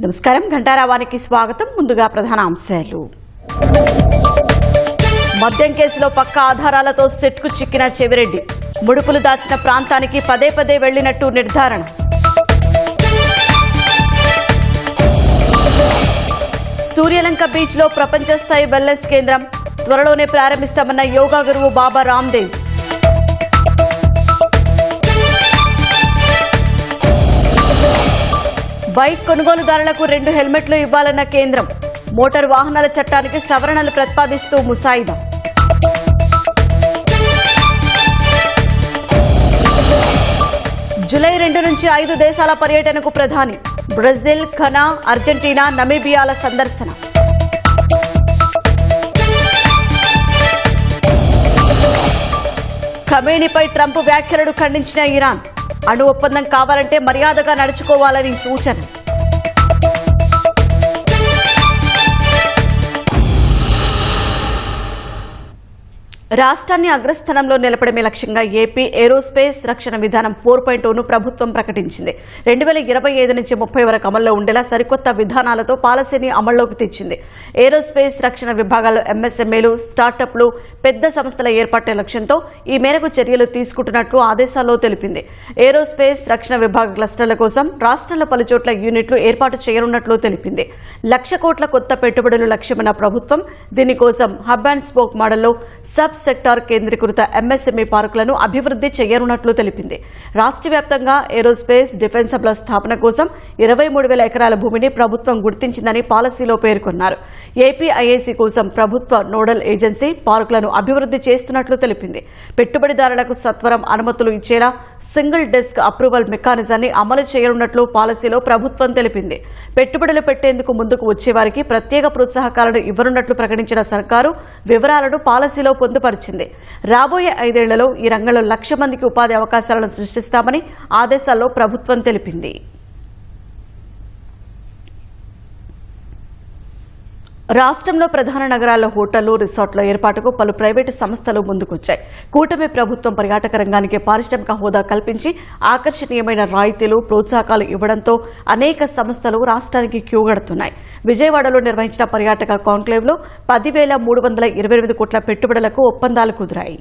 నమస్కారం, ఘంటారావానికి స్వాగతం. ముందుగా ప్రధాన అంశాలు. మద్యం కేసులో పక్కా ఆధారాలతో సెట్కు చిక్కిన చెవిరెడ్డి. ముడుపులు దాచిన ప్రాంతానికి పదే పదే వెళ్లినట్టు నిర్ధారణ. సూర్యలంక బీచ్లో ప్రపంచ స్థాయి వెల్నెస్ కేంద్రం త్వరలోనే ప్రారంభిస్తామన్న యోగా గురువు బాబా రామ్దేవ్. బైక్ కొనుగోలుదారులకు 2 హెల్మెట్లు ఇవ్వాలన్న కేంద్రం. మోటారు వాహనాల చట్టానికి సవరణలు ప్రతిపాదిస్తూ ముసాయిదా. జూలై 2 నుంచి 5 దేశాల పర్యటనకు ప్రధాని. బ్రెజిల్, ఘనా, అర్జెంటీనా, నమీబియాల సందర్శన. ఖమేనీపై ట్రంప్ వ్యాఖ్యలను ఖండించిన ఇరాన్. అణు ఒప్పందం కావాలంటే మర్యాదగా నడుచుకోవాలని సూచన. రాష్ట్రాన్ని అగ్రస్థానంలో నిలపడమే లక్ష్యంగా ఏపీ ఏరోస్పేస్ రక్షణ విధానం 4.0ను ప్రభుత్వం ప్రకటించింది. 2025 నుంచి 30 వరకు అమల్లో ఉండేలా సరికొత్త విధానాలతో పాలసీని అమల్లోకి తెచ్చింది. ఏరోస్పేస్ రక్షణ విభాగాల్లో ఎంఎస్ఎంఏలు, స్టార్టప్లు, పెద్ద సంస్థల ఏర్పాటే లక్ష్యంతో ఈ మేరకు చర్యలు తీసుకుంటున్నట్లు ఆదేశాల్లో తెలిపింది. ఏరోస్పేస్ రక్షణ విభాగ క్లస్టర్ల కోసం రాష్ట్రంలో పలుచోట్ల యూనిట్లు ఏర్పాటు చేయనున్నట్లు తెలిపింది. 1,00,000 కోట్ల కొత్త పెట్టుబడులు లక్ష్యమైన ప్రభుత్వం దీనికోసం హబ్ అండ్ స్పోక్ మోడల్లో సబ్ సెక్టార్ కేంద్రీకృత ఎంఎస్ఎంఈ పార్కులను అభివృద్ధి చేయనున్నట్లు తెలిపింది. రాష్ట్ర వ్యాప్తంగా ఏరోస్పేస్ డిఫెన్స్ హబ్ల స్థాపన కోసం 23,000 ఎకరాల భూమిని ప్రభుత్వం గుర్తించిందని పాలసీలో పేర్కొన్నారు. ఏపీఐఏసీ కోసం ప్రభుత్వ నోడల్ ఏజెన్సీ పార్కులను అభివృద్ధి చేస్తున్నట్లు తెలిపింది. పెట్టుబడిదారులకు సత్వరం అనుమతులు ఇచ్చేలా సింగిల్ డెస్క్ అప్రూవల్ మెకానిజాన్ని అమలు చేయనున్నట్లు పాలసీలో ప్రభుత్వం తెలిపింది. పెట్టుబడులు పెట్టేందుకు ముందుకు వచ్చేవారికి ప్రత్యేక ప్రోత్సాహకాలను ఇవ్వనున్నట్లు ప్రకటించిన సర్కారు వివరాలను పాలసీలో పొందుపరిచింది. రాబోయే 5 ఏళ్లలో ఈ రంగంలో 1,00,000 మందికి ఉపాధి అవకాశాలను సృష్టిస్తామని ఆదేశాల్లో ప్రభుత్వం తెలిపింది. రాష్ట్రంలో ప్రధాన నగరాల్లో హోటళ్లు, రిసార్ట్ల ఏర్పాటుకు పలు ప్రైవేటు సంస్థలు ముందుకొచ్చాయి. కూటమి ప్రభుత్వం పర్యాటక రంగానికి పారిశ్రామిక హోదా కల్పించి ఆకర్షణీయమైన రాయితీలు, ప్రోత్సాహకాలు ఇవ్వడంతో అనేక సంస్థలు రాష్ట్రానికి క్యూగడుతున్నాయి. విజయవాడలో నిర్వహించిన పర్యాటక కాన్క్లేవ్లో 10,328 కోట్ల పెట్టుబడులకు ఒప్పందాలు కుదిరాయి.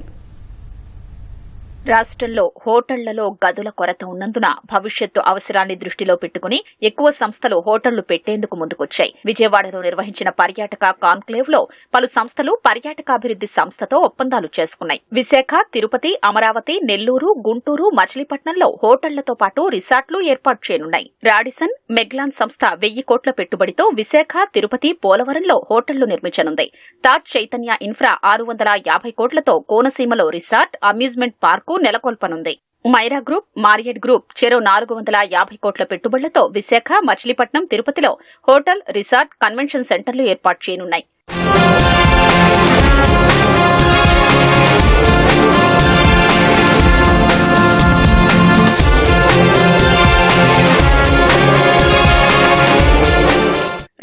రాష్ట్రంలో హోటళ్లలో గదుల కొరత ఉన్నందున భవిష్యత్తు అవసరాన్ని దృష్టిలో పెట్టుకుని ఎక్కువ సంస్థలు హోటళ్లు పెట్టేందుకు ముందుకొచ్చాయి. విజయవాడలో నిర్వహించిన పర్యాటక కాన్క్లేవ్ లో పలు సంస్థలు పర్యాటకాభివృద్ది సంస్థతో ఒప్పందాలు చేసుకున్నాయి. విశాఖ, తిరుపతి, అమరావతి, నెల్లూరు, గుంటూరు, మచిలీపట్నంలో హోటళ్లతో పాటు రిసార్ట్లు ఏర్పాటు చేయనున్నాయి. రాడిసన్, మెగ్లాన్ సంస్థ 1,000 కోట్ల పెట్టుబడితో విశాఖ, తిరుపతి, పోలవరంలో హోటళ్లు నిర్మించనుంది. తాజ్ చైతన్య ఇన్ఫ్రా 650 కోట్లతో కోనసీమలో రిసార్ట్, అమ్యూజ్మెంట్ పార్కు నెలకొల్పనుంది. మైరా గ్రూప్, మారియట్ గ్రూప్ చెరో 450 కోట్ల పెట్టుబడులతో విశాఖ, మచిలీపట్నం, తిరుపతిలో హోటల్, రిసార్ట్, కన్వెన్షన్ సెంటర్లు ఏర్పాటు చేయనున్నాయి.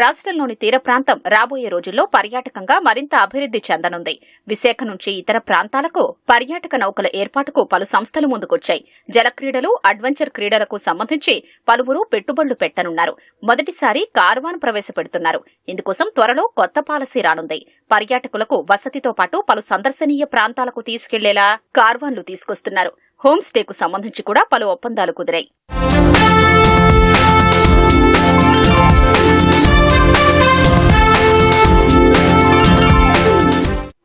రాష్ట్రంలోని తీర ప్రాంతం రాబోయే రోజుల్లో పర్యాటకంగా మరింత అభివృద్ది చెందనుంది. విశాఖ నుంచి ఇతర ప్రాంతాలకు పర్యాటక నౌకల ఏర్పాటుకు పలు సంస్థలు ముందుకొచ్చాయి. జలక్రీడలు, అడ్వెంచర్ క్రీడలకు సంబంధించి పలువురు పెట్టుబడులు పెట్టనున్నారు. మొదటిసారి కార్వాన్ ప్రవేశపెడుతున్నారు. ఇందుకోసం త్వరలో కొత్త పాలసీ రానుంది. పర్యాటకులకు వసతితో పాటు పలు సందర్శనీయ ప్రాంతాలకు తీసుకెళ్లేలా కార్వాన్లు తీసుకొస్తున్నారు. హోమ్ స్టేకు సంబంధించి కూడా పలు ఒప్పందాలు కుదిరాయి.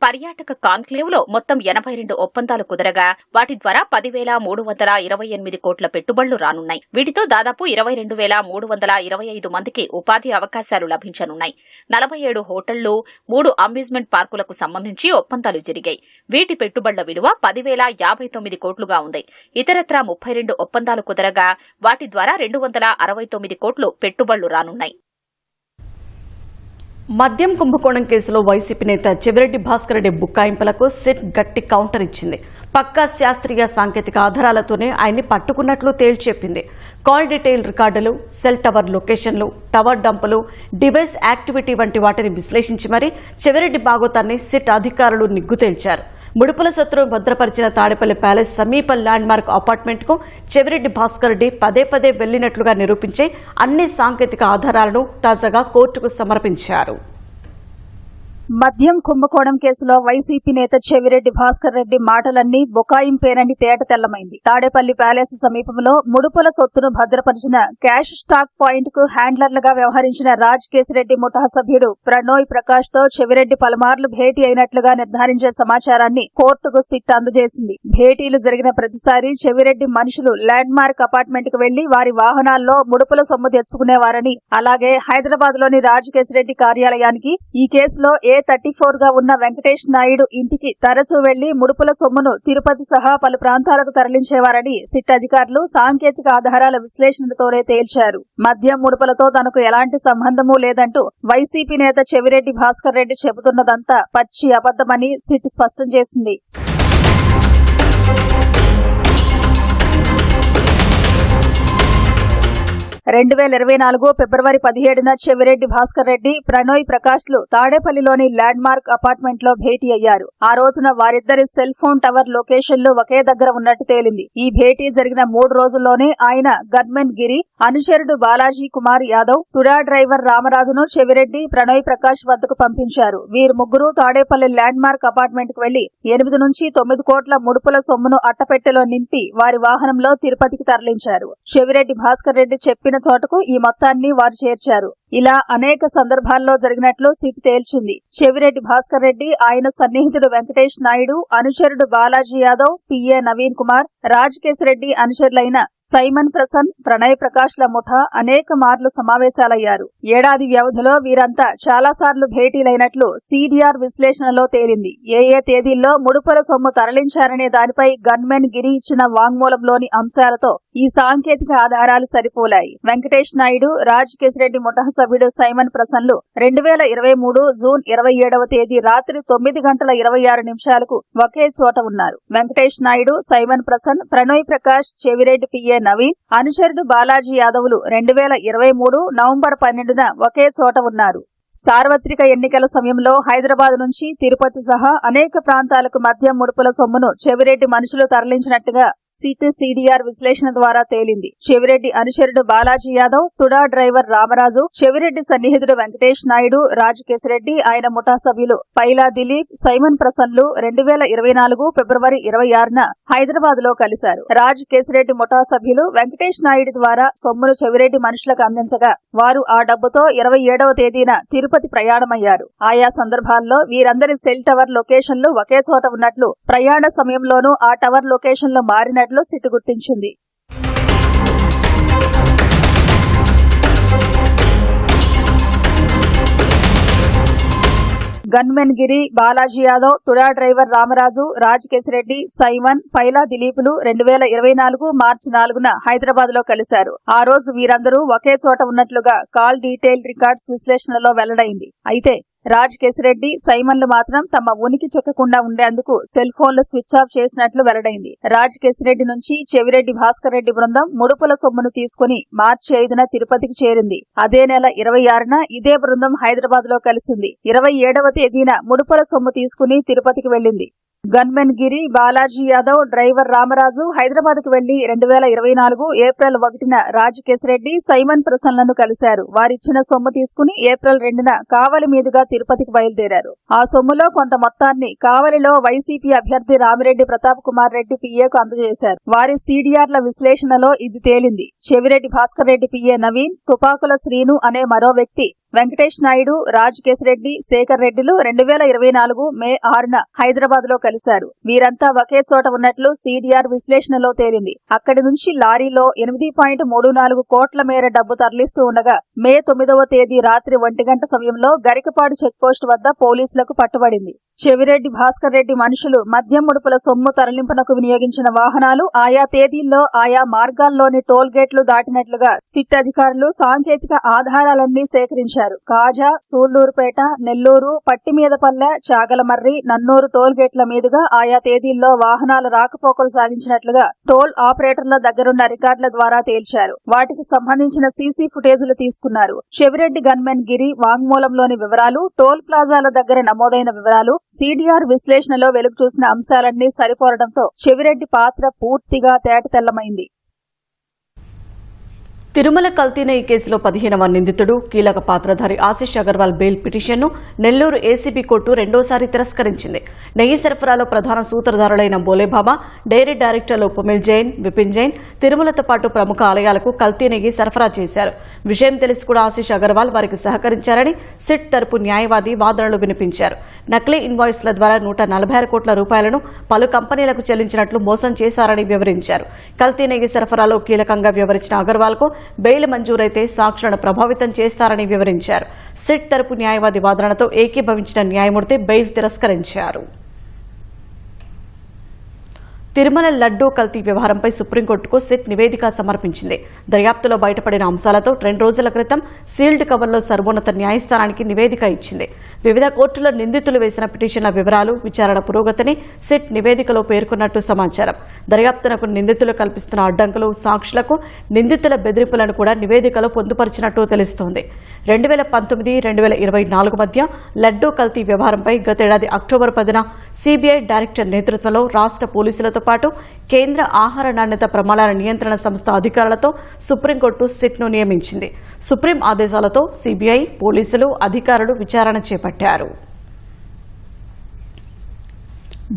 పర్యాటక కాన్క్లేవ్ లో మొత్తం 82 ఒప్పందాలు కుదరగా వాటి ద్వారా 10,328 కోట్ల పెట్టుబడులు రానున్నాయి. వీటితో దాదాపు 22,325 మందికి ఉపాధి అవకాశాలు లభించనున్నాయి. 47 హోటళ్లు, 3 అమ్యూజ్మెంట్ పార్కులకు సంబంధించి ఒప్పందాలు జరిగాయి. వీటి పెట్టుబడుల విలువ 10,059 కోట్లుగా ఉంది. ఇతరత్రా 32 ఒప్పందాలు కుదరగా వాటి ద్వారా 269 కోట్లు పెట్టుబడులు రానున్నాయి. మద్యం కుంభకోణం కేసులో వైసీపీ నేత చెవిరెడ్డి భాస్కర్ రెడ్డి బుక్కాయింపులకు సిట్ గట్టి కౌంటర్ ఇచ్చింది. పక్కా శాస్త్రీయ సాంకేతిక ఆధారాలతోనే ఆయన్ని పట్టుకున్నట్లు తేల్చెప్పింది. కాల్ డీటెయిల్ రికార్డులు, సెల్ టవర్ లొకేషన్లు, టవర్ డంపులు, డివైస్ యాక్టివిటీ వంటి వాటిని విశ్లేషించి మరీ చెవిరెడ్డి బాగోతాన్ని సిట్ అధికారులు నిగ్గు తేల్చారు. ముడుపుల సొత్తును భద్రపరిచిన తాడేపల్లి ప్యాలెస్ సమీప ల్యాండ్ మార్క్ అపార్ట్మెంట్ కు చెవిరెడ్డి భాస్కర్ రెడ్డి పదే వెళ్లినట్లుగా నిరూపించే అన్ని సాంకేతిక ఆధారాలను తాజాగా కోర్టుకు సమర్పించారు. మద్యం కుంభకోణం కేసులో వైసీపీ నేత చెవిరెడ్డి భాస్కర్ రెడ్డి మాటలన్నీ బొకాయింపేనని తేట తెల్లమైంది. తాడేపల్లి ప్యాలెస్ సమీపంలో ముడుపుల సొత్తును భద్రపరిచిన క్యాష్ స్టాక్ పాయింట్ కు హ్యాండ్లర్లుగా వ్యవహరించిన రాజ్ కేసిరెడ్డి ముఠా సభ్యుడు ప్రణోయ్ ప్రకాష్ తో చెవిరెడ్డి పలుమార్లు భేటీ అయినట్లుగా నిర్ధారించే సమాచారాన్ని కోర్టుకు సిట్ అందజేసింది. భేటీలు జరిగిన ప్రతిసారి చెవిరెడ్డి మనుషులు ల్యాండ్ మార్క్ అపార్ట్మెంట్ కు వెళ్లి వారి వాహనాల్లో ముడుపుల సొమ్ము తెచ్చుకునేవారని, అలాగే హైదరాబాద్ లోని రాజ్ కేసిరెడ్డి కార్యాలయానికి ఈ కేసులో A34 గా ఉన్న వెంకటేష్ నాయుడు ఇంటికి తరచూ వెళ్లి ముడుపుల సొమ్మును తిరుపతి సహా పలు ప్రాంతాలకు తరలించేవారని సిట్ అధికారులు సాంకేతిక ఆధారాల విశ్లేషణతోనే తేల్చారు. మద్యం ముడుపులతో తనకు ఎలాంటి సంబంధమూ లేదంటూ వైసీపీ నేత చెవిరెడ్డి భాస్కర్ రెడ్డి చెబుతున్నదంతా పచ్చి అబద్దమని సిట్ స్పష్టం చేసింది. 2024 ఫిబ్రవరి 17న చెవిరెడ్డి భాస్కర్ రెడ్డి, ప్రణోయ్ ప్రకాష్ లు తాడేపల్లిలోని ల్యాండ్ మార్క్ అపార్ట్మెంట్ లో భేటీ అయ్యారు. ఆ రోజున వారిద్దరి సెల్ ఫోన్ టవర్ లొకేషన్లు ఒకే దగ్గర ఉన్నట్టు తేలింది. ఈ భేటీ జరిగిన 3 రోజుల్లోనే ఆయన గన్మెన్ గిరి, అనుచరుడు బాలాజీ కుమార్ యాదవ్, తుడా డ్రైవర్ రామరాజును చెవిరెడ్డి, ప్రణోయ్ ప్రకాష్ వద్దకు పంపించారు. వీరు ముగ్గురు తాడేపల్లి ల్యాండ్ మార్క్ అపార్ట్మెంట్ కు వెళ్లి 8 నుంచి 9 కోట్ల ముడుపుల సొమ్మును అట్టపెట్టెలో నింపి వారి వాహనంలో తిరుపతికి తరలించారు. చెవిరెడ్డి భాస్కర్ రెడ్డి చెప్పిన చోటకు ఈ మొత్తాన్ని వారు చేర్చారు. ఇలా అనేక సందర్భాల్లో జరిగినట్లు సిట్ తేల్చింది. చెవిరెడ్డి భాస్కర్ రెడ్డి, ఆయన సన్నిహితుడు వెంకటేష్ నాయుడు, అనుచరుడు బాలాజీ యాదవ్, పిఏ నవీన్ కుమార్, రాజ్ కేసిరెడ్డి అనుచరులైన సైమన్ ప్రసన్, ప్రణయ్ ప్రకాష్ ల ముఠా అనేక మార్లు సమావేశాలయ్యారు. ఏడాది వ్యవధిలో వీరంతా చాలాసార్లు భేటీలైనట్లు సిడిఆర్ విశ్లేషణలో తేలింది. ఏ తేదీల్లో ముడుపుల సొమ్ము తరలించారనే దానిపై గన్మెన్ గిరి ఇచ్చిన వాంగ్మూలంలోని అంశాలతో ఈ సాంకేతిక ఆధారాలు సరిపోలాయి. వెంకటేష్ నాయుడు, రాజ్ కేసిరెడ్డి ముఠా సభ్యుడు సైమన్ ప్రసన్లు 2023 జూన్ 27వ తేదీ రాత్రి 9:26 ఒకే చోట ఉన్నారు. వెంకటేష్ నాయుడు, సైమన్ ప్రసన్, ప్రణోయ్ ప్రకాష్, చెవిరెడ్డి పిఏ నవీన్, అనుచరుడు బాలాజీ యాదవులు 2023 నవంబర్ 12న ఒకే చోట ఉన్నారు. సార్వత్రిక ఎన్నికల సమయంలో హైదరాబాద్ నుంచి తిరుపతి సహా అనేక ప్రాంతాలకు మద్యం ముడుపుల సొమ్మును చెవిరెడ్డి మనుషులు తరలించినట్టుగా సిట్ సిడిఆర్ విశ్లేషణ ద్వారా తేలింది. చెవిరెడ్డి అనుచరుడు బాలాజీ యాదవ్, తుడా డ్రైవర్ రామరాజు, చెవిరెడ్డి సన్నిహితుడు వెంకటేష్ నాయుడు, రాజ్ కేసిరెడ్డి, ఆయన ముఠా సభ్యులు పైలా దిలీప్, సైమన్ ప్రసన్లు 2024 ఫిబ్రవరి 26న హైదరాబాద్ లో కలిశారు. రాజ్ కేసిరెడ్డి ముఠా సభ్యులు వెంకటేష్ నాయుడు ద్వారా సొమ్మును చెవిరెడ్డి మనుషులకు అందించగా వారు ఆ డబ్బుతో 27వ తేదీన తిరుపతి ప్రయాణమయ్యారు. ఆయా సందర్భాల్లో వీరందరి సెల్ టవర్ లొకేషన్లు ఒకే చోట ఉన్నట్లు, ప్రయాణ సమయంలోనూ ఆ టవర్ లొకేషన్లు మారినట్లు సిట్ గుర్తించింది. గన్మెన్ గిరి, బాలాజీ యాదవ్, తుడా డ్రైవర్ రామరాజు, రాజ్ కేసిరెడ్డి, సైమన్, పైలా దిలీపులు 2024 మార్చి 4న హైదరాబాద్ లో కలిశారు. ఆ రోజు వీరందరూ ఒకే చోట ఉన్నట్లుగా కాల్ డీటెయిల్ రికార్డ్స్ విశ్లేషణలో వెల్లడైంది. అయితే రాజ్ కేసిరెడ్డి, సైమన్లు మాత్రం తమ ఉనికి చెక్కకుండా ఉండేందుకు సెల్ ఫోన్లు స్విచ్ ఆఫ్ చేసినట్లు వెల్లడైంది. రాజ్ కేసిరెడ్డి నుంచి చెవిరెడ్డి భాస్కర్ రెడ్డి బృందం ముడుపుల సొమ్మును తీసుకుని మార్చి 5న తిరుపతికి చేరింది. అదే నెల 26న ఇదే బృందం హైదరాబాద్ లో కలిసింది. 27వ తేదీన ముడుపుల సొమ్ము తీసుకుని తిరుపతికి వెళ్లింది. గన్మెన్ గిరి, బాలాజీ యాదవ్, డ్రైవర్ రామరాజు హైదరాబాద్ కు వెళ్లి 2024 ఏప్రిల్ 1న రాజ్ కేసిరెడ్డి, సైమన్ ప్రసన్లను కలిశారు. వారిచ్చిన సొమ్ము తీసుకుని ఏప్రిల్ 2న కావలి మీదుగా తిరుపతికి బయలుదేరారు. ఆ సొమ్ములో కొంత మొత్తాన్ని కావలిలో వైసీపీ అభ్యర్థి రామిరెడ్డి ప్రతాప్ కుమార్ రెడ్డి పిఏకు అందజేశారు. వారి సిడిఆర్ల విశ్లేషణలో ఇది తేలింది. చెవిరెడ్డి భాస్కర్ రెడ్డి పిఏ నవీన్, తుపాకుల శ్రీను అనే మరో వ్యక్తి వెంకటేష్ నాయుడు, రాజ్ కేసిరెడ్డి, శేఖర్ రెడ్డిలు 2024 మే 6న హైదరాబాద్ లో కలిశారు. వీరంతా ఒకే చోట ఉన్నట్లు సిడిఆర్ విశ్లేషణలో తేలింది. అక్కడి నుంచి లారీలో 8.34 కోట్ల మేర డబ్బు తరలిస్తూ ఉండగా మే 9వ తేదీ రాత్రి 1 గంట సమయంలో గరికపాడు చెక్పోస్టు వద్ద పోలీసులకు పట్టుబడింది. చెవిరెడ్డి భాస్కర్ రెడ్డి మనుషులు మద్యం ముడుపుల సొమ్ము తరలింపునకు వినియోగించిన వాహనాలు ఆయా తేదీల్లో ఆయా మార్గాల్లోని టోల్ గేట్లు దాటినట్లుగా సిట్ అధికారులు సాంకేతిక ఆధారాలన్నీ సేకరించారు. కాజా, సూళ్లూరుపేట, నెల్లూరు, పట్టిమీదపల్లె, చాగలమర్రి, నన్నూరు టోల్ గేట్ల మీదుగా ఆయా తేదీల్లో వాహనాలు రాకపోకలు సాగించినట్లుగా టోల్ ఆపరేటర్ల దగ్గరున్న రికార్డుల ద్వారా తేల్చారు. వాటికి సంబంధించిన సీసీ ఫుటేజీలు తీసుకున్నారు. చెవిరెడ్డి గన్మెన్ గిరి వాంగ్మూలంలోని వివరాలు, టోల్ ప్లాజాల దగ్గర నమోదైన వివరాలు, సీడీఆర్ విశ్లేషణలో వెలుగు చూసిన అంశాలన్నీ సరిపోరడంతో చెవిరెడ్డి పాత్ర పూర్తిగా తేటతెల్లమైంది. తిరుమల కల్తీనే ఈ కేసులో 15వ నిందితుడు కీలక పాత్రధారి ఆశిష్ అగర్వాల్ బెయిల్ పిటిషన్ను నెల్లూరు ఏసీబీ కోర్టు రెండోసారి తిరస్కరించింది. నెయ్యి సరఫరాలో ప్రధాన సూత్రధారులైన బోలేబాబా, డైరీ డైరెక్టర్లు పుమిల్ జైన్, విపిన్ జైన్ తిరుమలతో పాటు ప్రముఖ ఆలయాలకు కల్తీ నెయ్యి సరఫరా చేశారు. విషయం తెలిసి కూడా ఆశిష్ అగర్వాల్ వారికి సహకరించారని సిట్ తరపు న్యాయవాది వాదనలు వినిపించారు. నకిలీ ఇన్వాయిస్ల ద్వారా 146 కోట్ల రూపాయలను పలు కంపెనీలకు చెల్లించినట్లు మోసం చేశారని వివరించారు. కల్తీ నెయ్యి సరఫరాలో కీలకంగా వ్యవహరించిన అగర్వాల్కు బెయిల్ మంజూరైతే సాక్షులను ప్రభావితం చేస్తారని వివరించారు. సిట్ తరపు న్యాయవాది వాదనతో ఏకీభవించిన న్యాయమూర్తి బెయిల్ తిరస్కరించారు. తిరుమల లడ్డూ కల్తీ వ్యవహారంపై సుప్రీంకోర్టుకు సిట్ నివేదిక సమర్పించింది. దర్యాప్తులో బయటపడిన అంశాలతో 2 రోజుల క్రితం సీల్డ్ కవర్లో సర్వోన్నత న్యాయస్థానానికి నివేదిక ఇచ్చింది. వివిధ కోర్టుల నిందితులు వేసిన పిటిషన్ల వివరాలు, విచారణ పురోగతిని సిట్ నివేదికలో పేర్కొన్నట్టు సమాచారం. దర్యాప్తునకు నిందితులు కల్పిస్తున్న అడ్డంకులు, సాక్షులకు నిందితుల బెదిరింపులను కూడా నివేదికలో పొందుపరిచినట్టు తెలుస్తోంది. 2019-2024 మధ్య లడ్డూ కల్తీ వ్యవహారంపై గతేడాది అక్టోబర్ 10న సీబీఐ డైరెక్టర్ నేతృత్వంలో రాష్ట్ర పోలీసులతో పాటు కేంద్ర ఆహార నాణ్యత ప్రమాణాల నియంత్రణ సంస్థ అధికారులతో సుప్రీంకోర్టు సిట్ను నియమించింది. సుప్రీం ఆదేశాలతో సీబీఐ, పోలీసులు, అధికారులు విచారణ చేపట్టారు.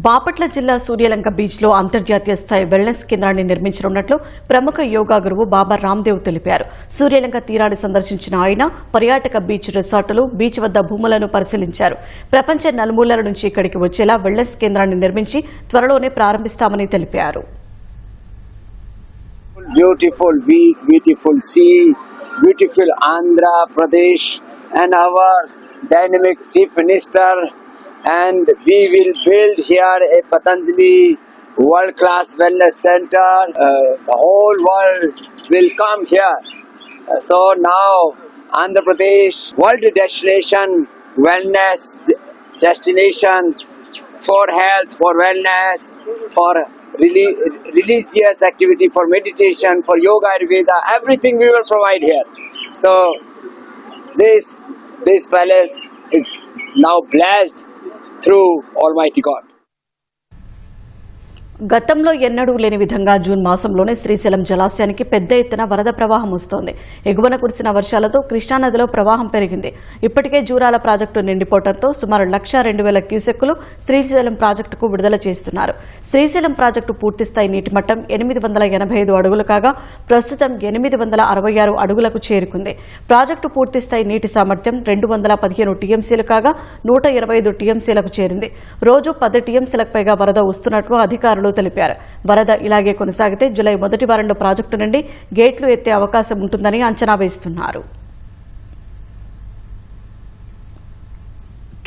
బాపట్ల జిల్లా సూర్యలంక బీచ్లో అంతర్జాతీయ స్థాయి వెల్నెస్ కేంద్రాన్ని నిర్మించనున్నట్లు ప్రముఖ యోగా గురువు బాబా రామ్దేవ్ తెలిపారు. సూర్యలంక తీరాన్ని సందర్శించిన ఆయన పర్యాటక బీచ్ రిసార్టులు, బీచ్ వద్ద భూములను పరిశీలించారు. ప్రపంచ నలుమూలల నుంచి ఇక్కడికి వచ్చేలా వెల్నెస్ కేంద్రాన్ని నిర్మించి త్వరలోనే ప్రారంభిస్తామని తెలిపారు. Beautiful beach, beautiful sea, beautiful Andhra Pradesh and our dynamic chief minister, and we will build here a Patanjali world-class wellness center. The whole world will come here. So now Andhra Pradesh world destination, wellness destination for health, for wellness, for religious activity, for meditation, for yoga, Ayurveda, everything we will provide here. So this palace is now blessed through Almighty God. గతంలో ఎన్నడూ లేని విధంగా June మాసంలోనే శ్రీశైలం జలాశయానికి పెద్ద ఎత్తున వరద ప్రవాహం వస్తోంది. ఎగువన కురిసిన వర్షాలతో కృష్ణానదిలో ప్రవాహం పెరిగింది. ఇప్పటికే జూరాల ప్రాజెక్టు నిండిపోవడంతో సుమారు 1,02,000 క్యూసెక్కులు శ్రీశైలం ప్రాజెక్టుకు విడుదల చేస్తున్నారు. శ్రీశైలం ప్రాజెక్టు పూర్తిస్థాయి నీటి మట్టం 885 అడుగులు కాగా ప్రస్తుతం 866 అడుగులకు చేరుకుంది. ప్రాజెక్టు పూర్తిస్థాయి నీటి సామర్థ్యం 215 టీఎంసీలు కాగా 125 టీఎంసీలకు చేరింది. రోజు 10 టీఎంసీలకు పైగా వరద వస్తున్నట్లు అధికారులు తెలిపారు. వరద ఇలాగే కొనసాగితే జూలై మొదటి వారంలో ప్రాజెక్టు నుండి గేట్లు ఎత్తే అవకాశం ఉంటుందని అంచనా వేస్తున్నారు.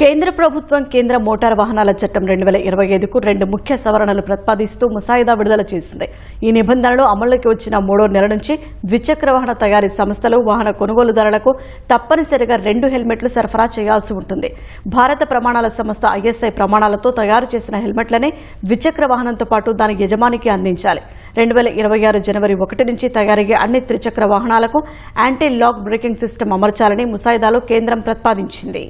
కేంద్ర ప్రభుత్వం కేంద్ర మోటారు వాహనాల చట్టం 2025కు 2 ముఖ్య సవరణలు ప్రతిపాదిస్తూ ముసాయిదా విడుదల చేసింది. ఈ నిబంధనలు అమల్లోకి వచ్చిన 3వ నెల నుంచి ద్విచక్ర వాహన తయారీ సంస్థలు, వాహన కొనుగోలుదారులకు తప్పనిసరిగా 2 హెల్మెట్లు సరఫరా చేయాల్సి ఉంటుంది. భారత ప్రమాణాల సంస్థ ఐఎస్ఐ ప్రమాణాలతో తయారు చేసిన హెల్మెట్లనే ద్విచక్ర వాహనంతో పాటు దాని యజమానికి అందించాలి. 2026 జనవరి 1 నుంచి తయారయ్యే అన్ని త్రిచక్ర వాహనాలకు యాంటీ లాక్ బ్రేకింగ్ సిస్టమ్ అమర్చాలని ముసాయిదాలో కేంద్రం ప్రతిపాదించింది.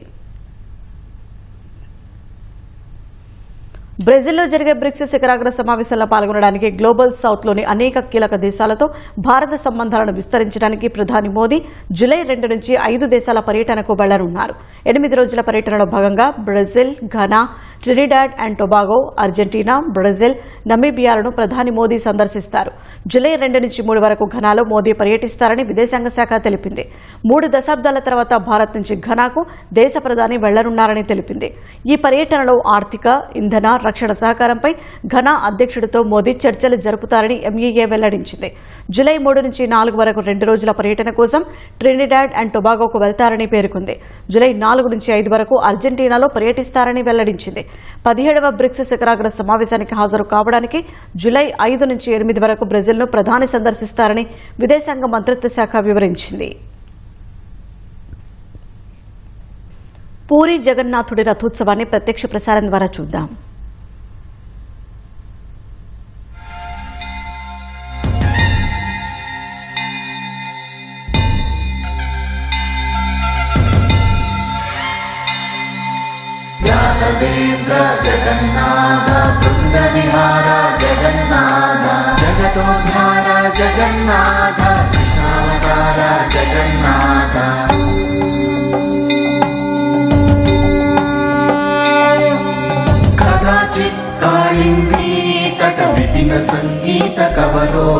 బ్రెజిల్లో జరిగే బ్రిక్స్ శిఖరాగ్ర సమావేశంలో పాల్గొనడానికి గ్లోబల్ సౌత్లోని అనేక కీలక దేశాలతో భారత సంబంధాలను విస్తరించడానికి ప్రధాని మోదీ జూలై 2 నుంచి 5 దేశాల పర్యటనకు వెళ్లనున్నారు. 8 రోజుల పర్యటనలో భాగంగా Brazil, Ghana, Trinidad and Tobago, Argentina, Brazil, నమీబియాలను ప్రధాని మోదీ సందర్శిస్తారు. జూలై 2 నుంచి 3 వరకు ఘనాలో మోదీ పర్యటిస్తారని విదేశాంగ శాఖ తెలిపింది. 3 దశాబ్దాల తర్వాత భారత్ నుంచి ఘనాకు దేశ ప్రధాని వెళ్లనున్నారని తెలిపింది. ఈ పర్యటనలో ఆర్థిక, ఇంధన, రక్షణ సహకారంపై ఘనా అధ్యక్షుడితో మోదీ చర్చలు జరుపుతారని ఎంఈఏ వెల్లడించింది. జూలై 3 నుంచి 4 వరకు 2 రోజుల పర్యటన కోసం ట్రినిడాడ్ అండ్ టొబాగోకు వెళ్తారని పేర్కొంది. జూలై 4 నుంచి 5 వరకు అర్జెంటీనాలో పర్యటిస్తారని వెల్లడించింది. 17వ బ్రిక్స్ శిఖరాగ్ర సమావేశానికి హాజరు కావడానికి జూలై 5 నుంచి 8 వరకు బ్రెజిల్ను ప్రధాని సందర్శిస్తారని విదేశాంగ మంత్రిత్వ శాఖ వివరించింది. పూరి జగన్నాథుడి రథోత్సవాన్ని ప్రత్యక్ష ప్రసారం ద్వారా చూద్దాం. జగన్నాథ బృంద విహార జగన్నాథ జగతోద్ధార జగన్నాథ కృష్ణావతార జగన్నాథ కదాచిత్ కాళిందీ తట విపిన సంగీత కవరో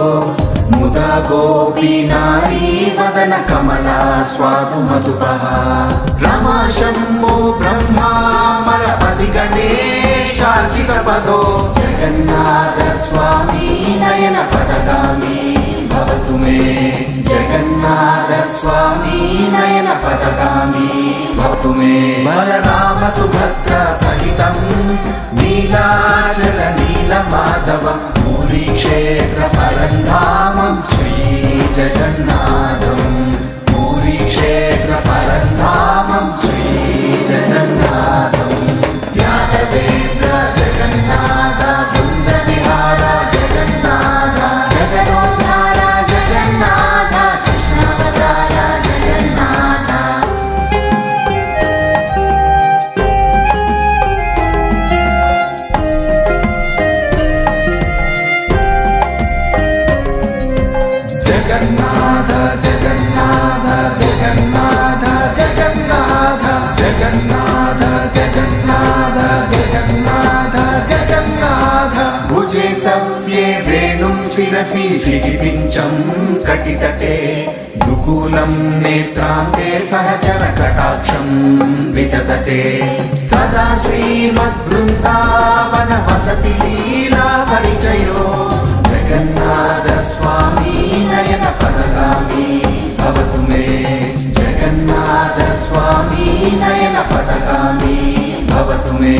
ముదా గోపీ నారీ వదన కమలా స్వాదు మధుపః రమా శంభో బ్రహ్మా మరపతి గణేశార్చిత పదో జగన్నాథ స్వామి నయన పదగామి భవతు మే జగన్నాథ స్వామి నయన పదగామి భవతు మే బలరామ సుభద్ర సహితం నీలాచల నీల మాధవం పూరీ క్షేత్ర పరంధామం శ్రీ జగన్నాథం పూరీ క్షేత్ర పరంధామం శ్రీ జగన్నాథం యాదవేంద్ర జగన్నాథ బృంద విహార జగన్నాథ జగదోద్ధార జగన్నాథ కృష్ణావతార జగన్నాథ జగన్నాథ జగన్నాథ జగన్నాథ జగన్నాథ జగన్నాథ జగన్నాథ జగన్నాథ జగన్నాథ భుజే సవ్యే వేణుం శిరసి సిగిపించం కటితటే దుకూలం నేత్రాంతే సహచర కటాక్షం విదదతే సదా శ్రీమద్ బృందావన వసతి లీలా పరిచయో జగన్నాథ స్వామి నయన పదగామి భవతు మే జగన్నాథ స్వామి నయన పదగామి భవతు మే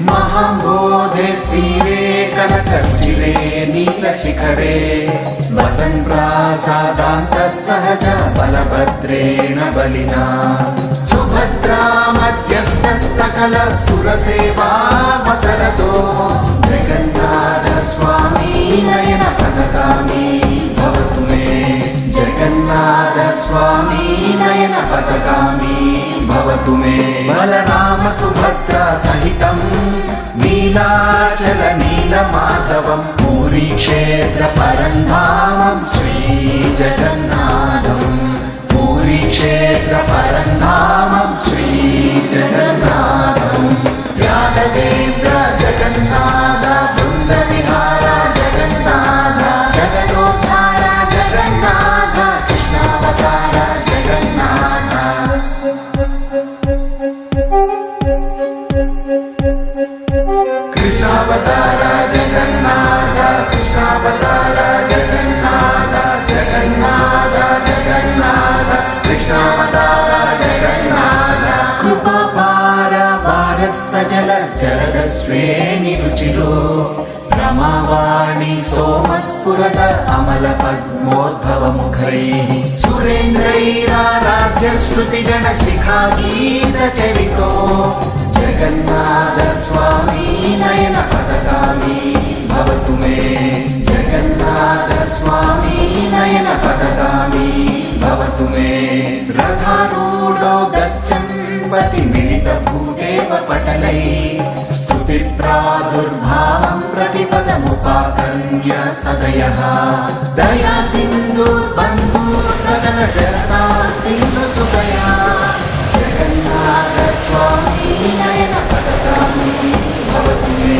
మహాబోధే స్థిరే కనకర్చిరే నీలశిఖరే వసన్ ప్రాసాదాంత సహజ బలభద్రేణ బలినా సుభద్రా మధ్యస్థ సకల సురసేవా వసరతో జగన్నాథ స్వామి నయన పదగామి భవతు మే జగన్నాథ స్వామి నయన పదగామి భవతు మే బలరామ సుభద్ర సహితం నీలాచల నీల మాధవం పూరీ క్షేత్ర పరంధామం శ్రీ జగన్నాథం పూరీ క్షేత్ర పరంధామం శ్రీ జగన్నాథం యాదవేంద్ర జగన్నాథ బృంద విహార జగన్నాథ జగదోద్ధార జగన్నాథ కృష్ణావతార జగన్నాథ కృష్ణావతార జగన్నాథ కృష్ణావతార జగన్నాథ జగన్నాథ జగన్నాథ కృష్ణావతార జగన్నాథ కృపాపార వార సజల జలద శ్రేణి రుచిరో రమావాణి సోమస్ఫురద అమల పద్మోద్భవ ముఖై సురేంద్రైరారాధ్య శృతి గణ శిఖా గీత చరితో జగన్నాథ స్వామి నయన పదగామి భవతు మే జగన్నాథ స్వామి నయన పదగామి భవతు మే రథారూఢో గచ్చన్ పతి మిళిత భూదేవ పటలై స్తుతి ప్రాదుర్భావం ప్రతిపదముపాకర్ణ్య సదయః దయా సింధు బంధు సకల జనతా సింధు సుదయా జగన్నాథ స్వామి నయన పదగామి భవతు మే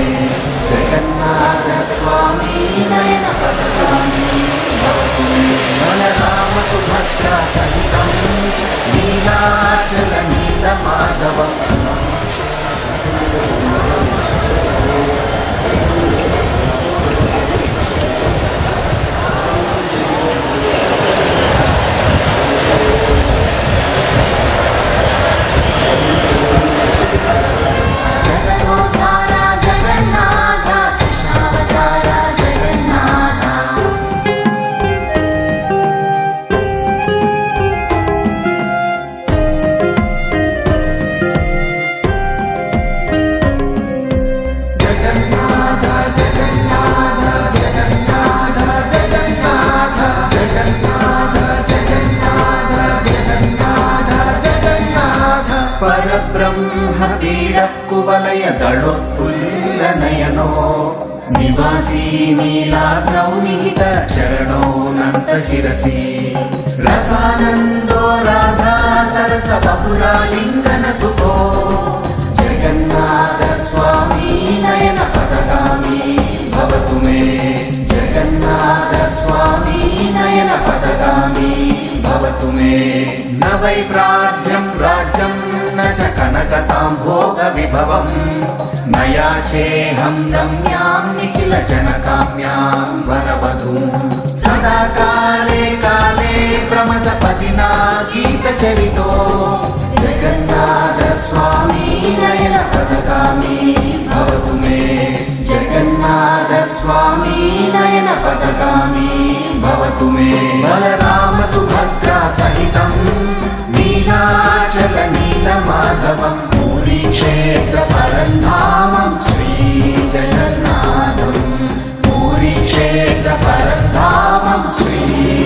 జగన్నాథ స్వామి నయన పదగామి భవతు మే బలరామ సుభద్ర సహితం నీలాచల నీల మాధవం ब्रह्म पीडः कुवलय दलोत्फुल्लनयनो निवासी नीलाद्रौ निहित चरणोऽनन्त शिरसि रसानन्दो राधा सरस बहुलालिङ्गन सुखो जगन्नाथ स्वामी नयन पदगामी भवतु मे जगन्नाथ स्वामी नयन पदगामी भवतु मे न वैप्राध्यं राज्यं न च कनकतां भोगविभवम् न याचेऽहं रम्यां निखिल जनकाम्यां वरवधूं सदा काले काले प्रमथपतिना गीतचरितो जगन्नाथ स्वामी नयन पदगामी भवतु मे जगन्नाथ स्वामी नयन पदगामी भवतु मे बलराम सुभद्रा सहितं नीलाचल नीलमाधवं पुरी क्षेत्र परन्धामं श्री जगन्नाथं पुरी क्षेत्र परन्धामं श्री